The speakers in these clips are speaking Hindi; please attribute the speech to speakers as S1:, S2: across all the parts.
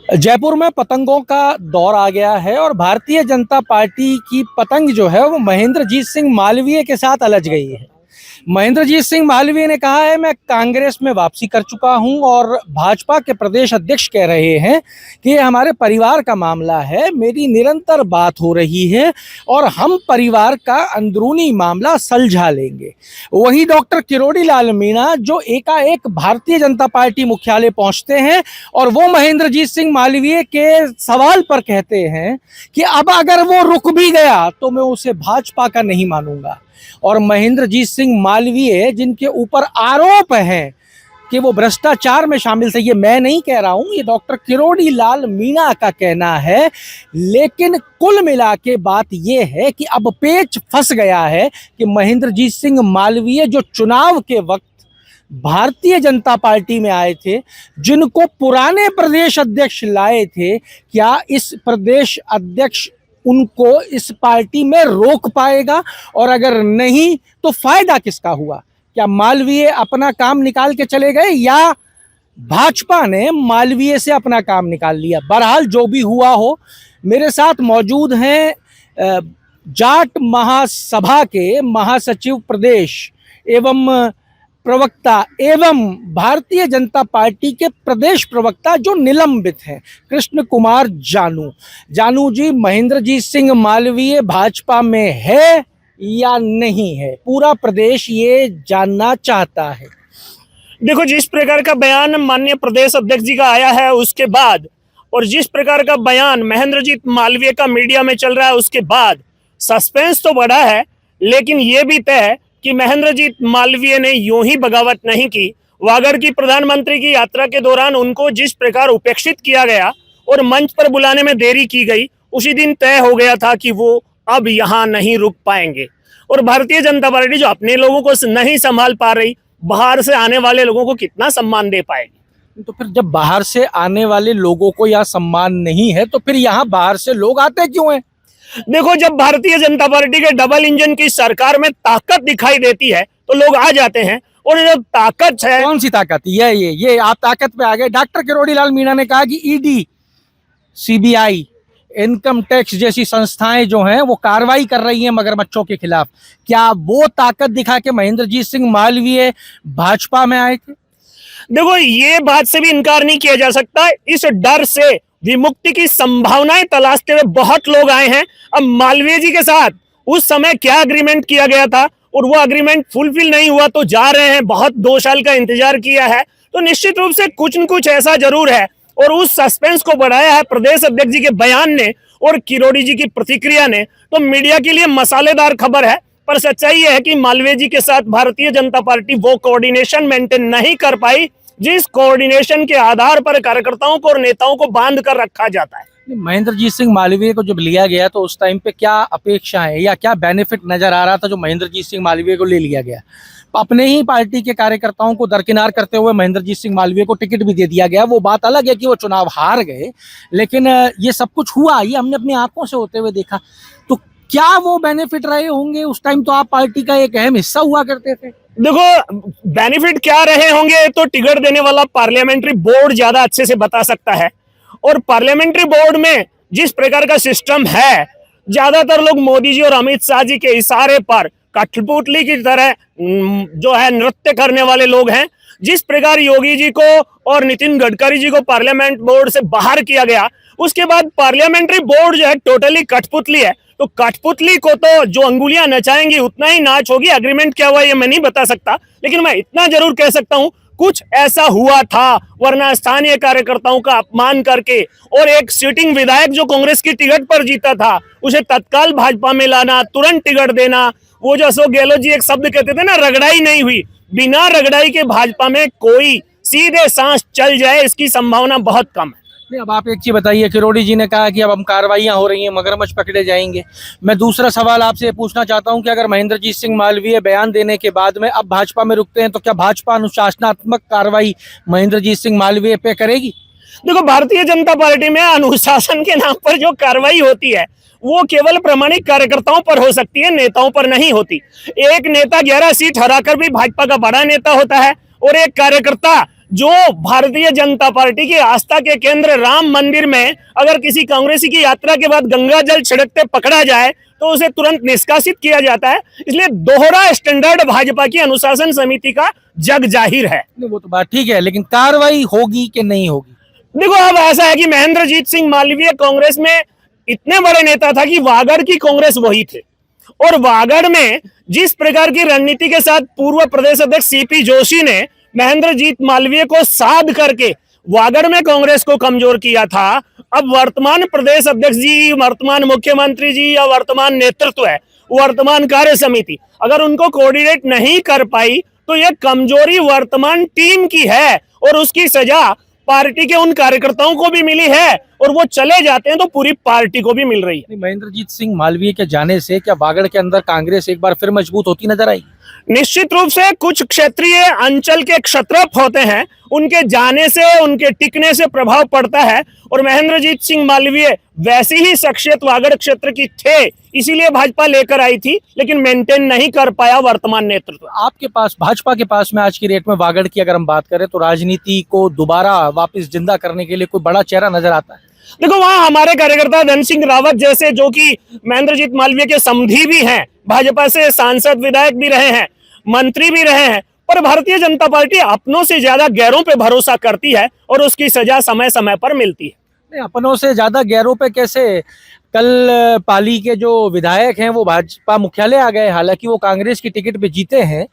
S1: जयपुर में पतंगों का दौर आ गया है और भारतीय जनता पार्टी की पतंग जो है वो महेंद्रजीत सिंह मालवीय के साथ अलझ गई है। महेंद्रजीत सिंह मालवीय ने कहा है मैं कांग्रेस में वापसी कर चुका हूं और भाजपा के प्रदेश अध्यक्ष कह रहे हैं कि ये हमारे परिवार का मामला है, मेरी निरंतर बात हो रही है और हम परिवार का अंदरूनी मामला सुलझा लेंगे। वहीं डॉक्टर किरोड़ी लाल मीणा जो एकाएक भारतीय जनता पार्टी मुख्यालय पहुंचते हैं और वो महेंद्रजीत सिंह मालवीय के सवाल पर कहते हैं कि अब अगर वो रुक भी गया तो मैं उसे भाजपा का नहीं मानूंगा। और महेंद्रजीत सिंह मालवीय जिनके ऊपर आरोप है कि वो भ्रष्टाचार में शामिल थे, ये मैं नहीं कह रहा हूं, ये डॉक्टर किरोड़ी लाल मीणा का कहना है। लेकिन कुल मिला के बात ये है कि अब पेच फंस गया है कि महेंद्रजीत सिंह मालवीय जो चुनाव के वक्त भारतीय जनता पार्टी में आए थे, जिनको पुराने प्रदेश अध्यक्ष लाए थे, क्या इस प्रदेश अध्यक्ष उनको इस पार्टी में रोक पाएगा? और अगर नहीं तो फायदा किसका हुआ? क्या मालवीय अपना काम निकाल के चले गए या भाजपा ने मालवीय से अपना काम निकाल लिया? बहरहाल जो भी हुआ हो, मेरे साथ मौजूद हैं जाट महासभा के महासचिव प्रदेश एवं प्रवक्ता एवं भारतीय जनता पार्टी के प्रदेश प्रवक्ता जो निलंबित हैं, कृष्ण कुमार जानू। जानू जी, महेंद्रजीत सिंह मालवीय भाजपा में है या नहीं है? पूरा प्रदेश ये जानना चाहता है।
S2: देखो, जिस प्रकार का बयान माननीय प्रदेश अध्यक्ष जी का आया है उसके बाद और जिस प्रकार का बयान महेंद्रजीत मालवीय का मीडिया में चल रहा है उसके बाद सस्पेंस तो बढ़ा है, लेकिन ये भी तय है कि महेंद्रजीत मालवीय ने यूं ही बगावत नहीं की। वागड़ की प्रधानमंत्री की यात्रा के दौरान उनको जिस प्रकार उपेक्षित किया गया और मंच पर बुलाने में देरी की गई, उसी दिन तय हो गया था कि वो अब यहाँ नहीं रुक पाएंगे। और भारतीय जनता पार्टी जो अपने लोगों को नहीं संभाल पा रही, बाहर से आने वाले लोगों को कितना सम्मान दे पाएगी?
S1: तो फिर जब बाहर से आने वाले लोगों को यहाँ सम्मान नहीं है तो फिर यहाँ बाहर से लोग आते क्यों हैं?
S2: देखो, जब भारतीय जनता पार्टी के डबल इंजन की सरकार में ताकत दिखाई देती है तो लोग आ जाते हैं। और जब ताकत है,
S1: कौन सी ताकत? ये आप ताकत पे आ गए। डॉक्टर किरोड़ी लाल मीणा ने कहा कि ईडी, सीबीआई, इनकम टैक्स जैसी संस्थाएं जो हैं वो कार्रवाई कर रही हैं मगरमच्छों के खिलाफ। क्या वो ताकत दिखा के महेंद्रजीत सिंह मालवीय भाजपा में आए थे?
S2: देखो, ये बात से भी इनकार नहीं किया जा सकता। इस डर से विमुक्ति की संभावनाएं तलाशते हुए बहुत लोग आए हैं। अब मालवीय जी के साथ उस समय क्या अग्रीमेंट किया गया था और वो अग्रीमेंट फुलफिल नहीं हुआ तो जा रहे हैं, बहुत 2 साल का इंतजार किया है, तो निश्चित रूप से कुछ न कुछ ऐसा जरूर है। और उस सस्पेंस को बढ़ाया है प्रदेश अध्यक्ष जी के बयान ने और किरोड़ी जी की प्रतिक्रिया ने। तो मीडिया के लिए मसालेदार खबर है, पर सच्चाई यह है कि मालवीय जी के साथ भारतीय जनता पार्टी वो कोऑर्डिनेशन मेंटेन नहीं कर पाई जिस कोऑर्डिनेशन के आधार पर कार्यकर्ताओं को और नेताओं को बांध कर रखा जाता है।
S1: महेंद्रजीत सिंह मालवीय को जब लिया गया तो उस टाइम पे क्या अपेक्षा है या क्या बेनिफिट नजर आ रहा था जो महेंद्रजीत सिंह मालवीय को ले लिया गया? अपने ही पार्टी के कार्यकर्ताओं को दरकिनार करते हुए महेंद्रजीत सिंह मालवीय को टिकट भी दे दिया गया। वो बात अलग है कि वो चुनाव हार गए, लेकिन ये सब कुछ हुआ, ये हमने अपनी आंखों से होते हुए देखा। तो क्या वो बेनिफिट रहे होंगे? उस टाइम तो आप पार्टी का एक अहम हिस्सा हुआ करते थे।
S2: देखो, बेनिफिट क्या रहे होंगे तो टिकट देने वाला पार्लियामेंट्री बोर्ड ज्यादा अच्छे से बता सकता है। और पार्लियामेंट्री बोर्ड में जिस प्रकार का सिस्टम है, ज्यादातर लोग मोदी जी और अमित शाह जी के इशारे पर कठपुतली की तरह जो है नृत्य करने वाले लोग हैं। जिस प्रकार योगी जी को और नितिन गडकरी जी को पार्लियामेंट बोर्ड से बाहर किया गया, उसके बाद पार्लियामेंट्री बोर्ड जो है टोटली कठपुतली है। तो कठपुतली को तो जो अंगुलियां नचाएंगी उतना ही नाच होगी। एग्रीमेंट क्या हुआ ये मैं नहीं बता सकता, लेकिन मैं इतना जरूर कह सकता हूं कुछ ऐसा हुआ था, वरना स्थानीय कार्यकर्ताओं का अपमान करके और एक सिटिंग विधायक जो कांग्रेस की टिकट पर जीता था उसे तत्काल भाजपा में लाना, तुरंत टिकट देना। वो जो अशोक गहलोत जी एक शब्द कहते थे ना, रगड़ाई नहीं हुई। बिना रगड़ाई के भाजपा में कोई सीधे सांस चल जाए इसकी संभावना बहुत कम है।
S1: अब आप एक चीज बताइए, किरोड़ी जी ने कहा कि अब हम कार्रवाइयां हो रही हैं, मगरमच्छ पकड़े जाएंगे। मैं दूसरा सवाल आपसे पूछना चाहता हूं कि अगर महेंद्रजीत सिंह मालवीय बयान देने के बाद में अब भाजपा में रुकते हैं तो क्या भाजपा अनुशासनात्मक कार्रवाई महेंद्रजीत सिंह मालवीय पे करेगी?
S2: देखो, भारतीय जनता पार्टी में अनुशासन के नाम पर जो कार्रवाई होती है वो केवल प्रामाणिक कार्यकर्ताओं पर हो सकती है, नेताओं पर नहीं होती। एक नेता 11 सीट हराकर भी भाजपा का बड़ा नेता होता है और एक कार्यकर्ता जो भारतीय जनता पार्टी की आस्था के केंद्र राम मंदिर में अगर किसी कांग्रेसी की यात्रा के बाद गंगा जल छिड़कते पकड़ा जाए तो उसे तुरंत निष्कासित किया जाता है। इसलिए दोहरा स्टैंडर्ड भाजपा की अनुशासन समिति का जग जाहिर है।
S1: वो तो बात ठीक है, लेकिन कार्रवाई होगी कि नहीं होगी?
S2: देखो, अब ऐसा है कि महेंद्रजीत सिंह मालवीय कांग्रेस में इतने बड़े नेता था कि वागड़ की कांग्रेस वही थे, और वागड़ में जिस प्रकार की रणनीति के साथ पूर्व प्रदेश अध्यक्ष सीपी जोशी ने महेंद्रजीत मालवीय को साध करके वागड़ में कांग्रेस को कमजोर किया था, अब वर्तमान प्रदेश अध्यक्ष जी, वर्तमान मुख्यमंत्री जी या वर्तमान नेतृत्व है, वर्तमान कार्य समिति अगर उनको कोऑर्डिनेट नहीं कर पाई तो यह कमजोरी वर्तमान टीम की है, और उसकी सजा पार्टी के उन कार्यकर्ताओं को भी मिली है, और वो चले जाते हैं तो पूरी पार्टी को भी मिल रही है।
S1: महेंद्रजीत सिंह मालवीय के जाने से क्या वागड़ के अंदर कांग्रेस एक बार फिर मजबूत होती नजर आई?
S2: निश्चित रूप से कुछ क्षेत्रीय अंचल के क्षत्रप होते हैं, उनके जाने से, उनके टिकने से प्रभाव पड़ता है, और महेंद्रजीत सिंह मालवीय वैसी ही शख्सियत वागड़ क्षेत्र की थे, इसीलिए भाजपा लेकर आई थी, लेकिन मेंटेन नहीं कर पाया वर्तमान नेतृत्व।
S1: आपके पास, भाजपा के पास में आज की डेट में वागड़ की अगर हम बात करें तो राजनीति को दोबारा वापस जिंदा करने के लिए कोई बड़ा चेहरा नजर आता है?
S2: देखो, वहां हमारे कार्यकर्ता धन सिंह रावत जैसे, जो कि महेंद्रजीत मालवीय के समधी भी हैं, भाजपा से सांसद विधायक भी रहे हैं, मंत्री भी रहे हैं, पर भारतीय जनता पार्टी अपनों से ज्यादा गैरों पे भरोसा करती है और उसकी सजा समय समय पर मिलती है।
S1: नहीं, अपनों से ज्यादा गैरों पे कैसे? कल पाली के जो विधायक हैं वो भाजपा मुख्यालय आ गए, हालांकि वो कांग्रेस की टिकट पे जीते हैं,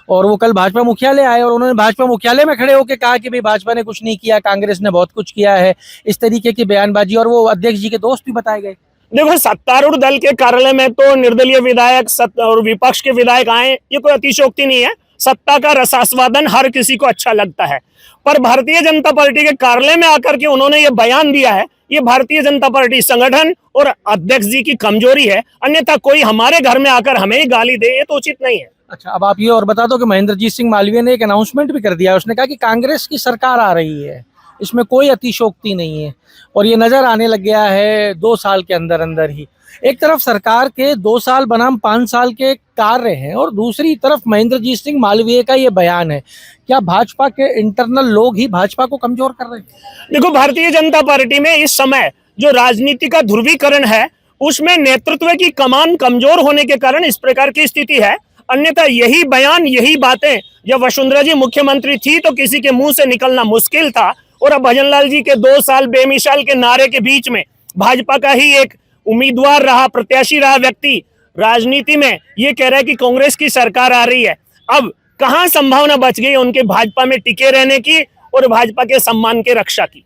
S1: और वो कल भाजपा मुख्यालय आए और उन्होंने भाजपा मुख्यालय में खड़े होकर कहा कि भाई भाजपा ने कुछ नहीं किया, कांग्रेस ने बहुत कुछ किया है, इस तरीके की बयानबाजी, और वो अध्यक्ष जी के दोस्त भी बताए गए।
S2: देखो, सत्तारूढ़ दल के कार्यालय में तो निर्दलीय विधायक और विपक्ष के विधायक आए, ये कोई अतिशयोक्ति नहीं है। सत्ता का रसास्वादन हर किसी को अच्छा लगता है, पर भारतीय जनता पार्टी के कार्यालय में आकर के उन्होंने ये बयान दिया है, ये भारतीय जनता पार्टी संगठन और अध्यक्ष जी की कमजोरी है। अन्यथा कोई हमारे घर में आकर हमें ही गाली दे, ये तो उचित नहीं है।
S1: अच्छा, अब आप ये और बता दो कि महेंद्रजीत सिंह मालवीय ने एक अनाउंसमेंट भी कर दिया, उसने कहा कि कांग्रेस की सरकार आ रही है, इसमें कोई अतिशयोक्ति नहीं है, और ये नजर आने लग गया है 2 साल के अंदर अंदर ही। एक तरफ सरकार के 2 साल बनाम 5 साल के कार्य हैं, और दूसरी तरफ महेंद्रजीत सिंह मालवीय का ये बयान है। क्या भाजपा के इंटरनल लोग ही भाजपा को कमजोर कर रहे हैं?
S2: देखो, भारतीय जनता पार्टी में इस समय जो राजनीति का ध्रुवीकरण है, उसमें नेतृत्व की कमान कमजोर होने के कारण इस प्रकार की स्थिति है। अन्यथा यही बयान, यही बातें जब वसुंधरा जी मुख्यमंत्री थी तो किसी के मुंह से निकलना मुश्किल था, और अब भजनलाल जी के 2 साल बेमिसाल के नारे के बीच में भाजपा का ही एक उम्मीदवार रहा, प्रत्याशी रहा व्यक्ति राजनीति में ये कह रहा है कि कांग्रेस की सरकार आ रही है। अब कहां संभावना बच गई उनके भाजपा में टिके रहने की और भाजपा के सम्मान के रक्षा की?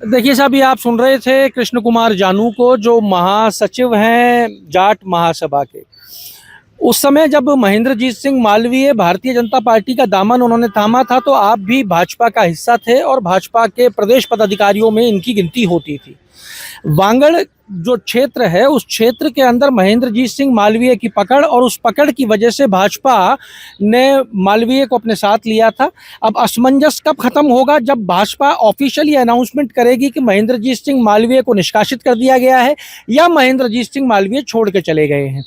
S1: देखिए साहब, ये आप सुन रहे थे कृष्ण कुमार जानू को, जो महासचिव हैं जाट महासभा के। उस समय जब महेंद्रजीत सिंह मालवीय भारतीय जनता पार्टी का दामन उन्होंने थामा था, तो आप भी भाजपा का हिस्सा थे और भाजपा के प्रदेश पदाधिकारियों में इनकी गिनती होती थी। वांगड़ जो क्षेत्र है, उस क्षेत्र के अंदर महेंद्रजीत सिंह मालवीय की पकड़, और उस पकड़ की वजह से भाजपा ने मालवीय को अपने साथ लिया था। अब असमंजस कब खत्म होगा? जब भाजपा ऑफिशियली अनाउंसमेंट करेगी कि महेंद्रजीत सिंह मालवीय को निष्कासित कर दिया गया है या महेंद्रजीत सिंह मालवीय छोड़ के चले गए हैं।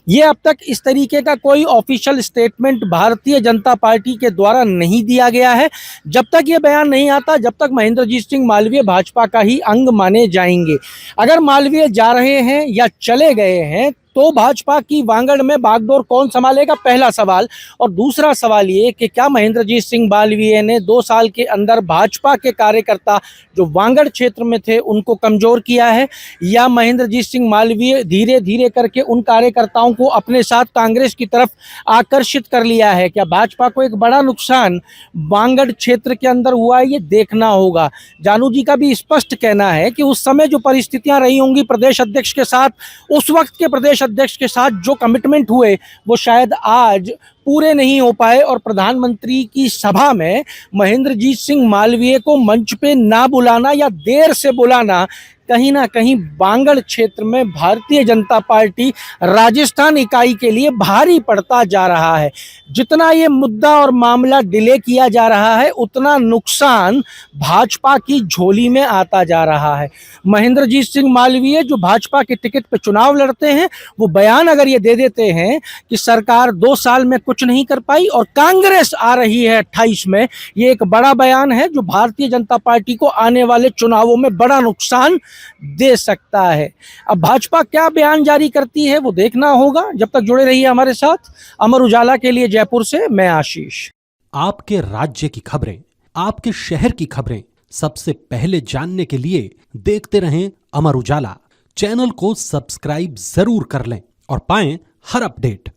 S1: ये अब तक इस तरीके का कोई official statement Bharatiya Janata party के द्वारा नहीं दिया गया है। जब तक ये बयान नहीं आता, जब तक महेंद्रजीत सिंह मालवीय भाजपा का ही अंग माने जाएंगे। अगर मालवीय जा रहे हैं या चले गए हैं तो भाजपा की वांगड़ में बागडोर कौन संभालेगा, पहला सवाल। और दूसरा सवाल ये कि क्या महेंद्रजीत सिंह मालवीय ने 2 साल के अंदर भाजपा के कार्यकर्ता जो वांगड़ क्षेत्र में थे उनको कमजोर किया है, या महेंद्रजीत सिंह मालवीय धीरे धीरे करके उन कार्यकर्ताओं को अपने साथ कांग्रेस की तरफ आकर्षित कर लिया है? क्या भाजपा को एक बड़ा नुकसान वांगड़ क्षेत्र के अंदर हुआ है? ये देखना होगा। जानू जी का भी स्पष्ट कहना है कि उस समय जो परिस्थितियां रही होंगी प्रदेश अध्यक्ष के साथ, उस वक्त के प्रदेश अध्यक्ष के साथ जो कमिटमेंट हुए वो शायद आज पूरे नहीं हो पाए, और प्रधानमंत्री की सभा में महेंद्रजीत सिंह मालवीय को मंच पे ना बुलाना या देर से बुलाना कहीं ना कहीं वांगड़ क्षेत्र में भारतीय जनता पार्टी राजस्थान इकाई के लिए भारी पड़ता जा रहा है। जितना ये मुद्दा और मामला डिले किया जा रहा है, उतना नुकसान भाजपा की झोली में आता जा रहा है। महेंद्रजीत सिंह मालवीय जो भाजपा के टिकट पर चुनाव लड़ते हैं, वो बयान अगर ये दे देते हैं कि सरकार 2 साल में कुछ कुछ नहीं कर पाई और कांग्रेस आ रही है 28 में। ये एक बड़ा बयान है जो भारतीय जनता पार्टी को आने वाले चुनावों में बड़ा नुकसान दे सकता है। अब भाजपा क्या बयान जारी करती है वो देखना होगा। जब तक जुड़े रहिए हमारे साथ। अमर उजाला के लिए जयपुर से मैं आशीष।
S3: आपके राज्य की खबरें, आपके शहर की खबरें सबसे पहले जानने के लिए देखते रहें अमर उजाला। चैनल को सब्सक्राइब जरूर कर लें और पाएं हर अपडेट।